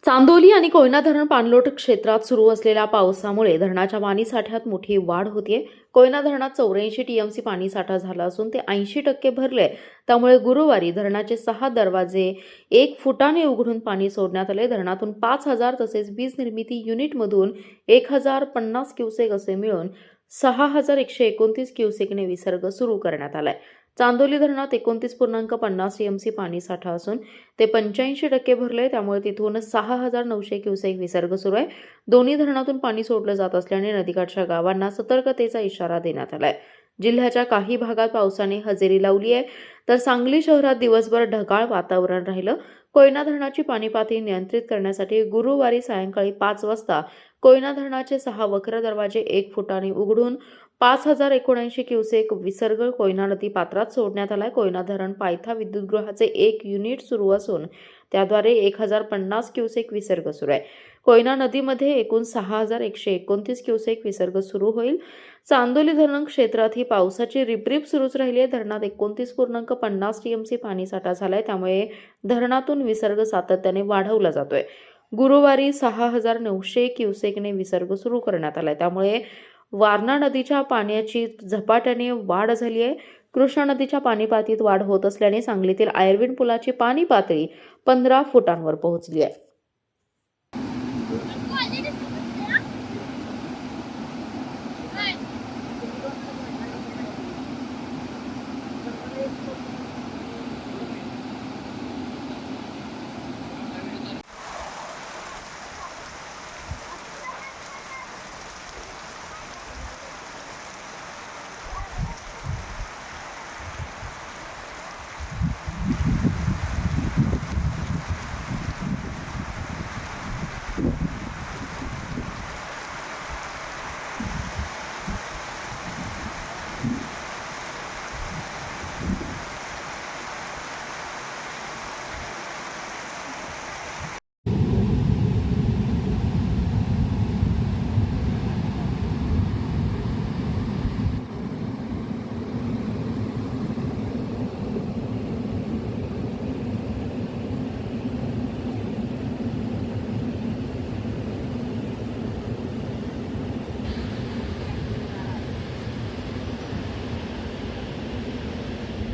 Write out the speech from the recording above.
चांदोली आणि कोयना धरण पाणलोट क्षेत्रात सुरू असलेल्या पावसामुळे धरणाच्या पाणीसाठ्यात मोठी वाढ होतीये। कोयना धरणात 84 टीएमसी पाणीसाठा झाला असून ते 80% भरले। त्यामुळे गुरुवारी धरणाचे 6 दरवाजे 1 फुटाने उघडून पाणी सोडण्यात आले। धरणातून 5000 तसेच वीज निर्मिती युनिटमधून 1050 क्युसेक असे मिळून 6129 क्युसेकने विसर्ग सुरू करण्यात आलाय। चांदोली धरणात 29.50 टीएमसी पाणीसाठा असून ते 85% भरले। त्यामुळे तिथून 6900 क्युसेक विसर्ग सुरू आहे। दोन्ही धरणातून पाणी सोडलं जात असल्याने नदीकाठच्या गावांना सतर्कतेचा इशारा देण्यात आलाय। जिल्ह्याच्या काही भागात पावसाने हजेरी लावली आहे, तर सांगली शहरात दिवसभर ढगाळ वातावरण राहिलं। कोयना धरणाची पाणी पातळी नियंत्रित करण्यासाठी गुरुवारी सायंकाळी 5 वाजता कोयना धरणाचे 6 वक्र दरवाजे 1 फुटाने उघडून 5079 क्युसेक विसर्ग कोयना नदी पात्रात सोडण्यात आलाय। कोयना धरण पायथा विद्युतगृहाचे 1 युनिट सुरू असून त्याद्वारे 1050 क्युसेक विसर्ग सुरू आहे। कोयना नदीमध्ये एकूण 6129 क्युसेक विसर्ग सुरू होईल। चांदोली धरण क्षेत्रातही पावसाची रिपरिप सुरूच राहिली आहे। धरणात 29.50 टीएमसी पाणीसाठा झालाय। त्यामुळे धरणातून विसर्ग सातत्याने वाढवला जातोय। गुरुवारी 6900 क्युसेकने विसर्ग सुरू करण्यात आलाय। त्यामुळे वारणा नदीच्या पाण्याची झपाट्याने वाढ झाली आहे। कृष्णा नदीच्या पाणी पातळीत वाढ होत असल्याने सांगलीतील आयर्विन पुलाची पाणी पातळी 15 फुटांवर पोहोचली आहे।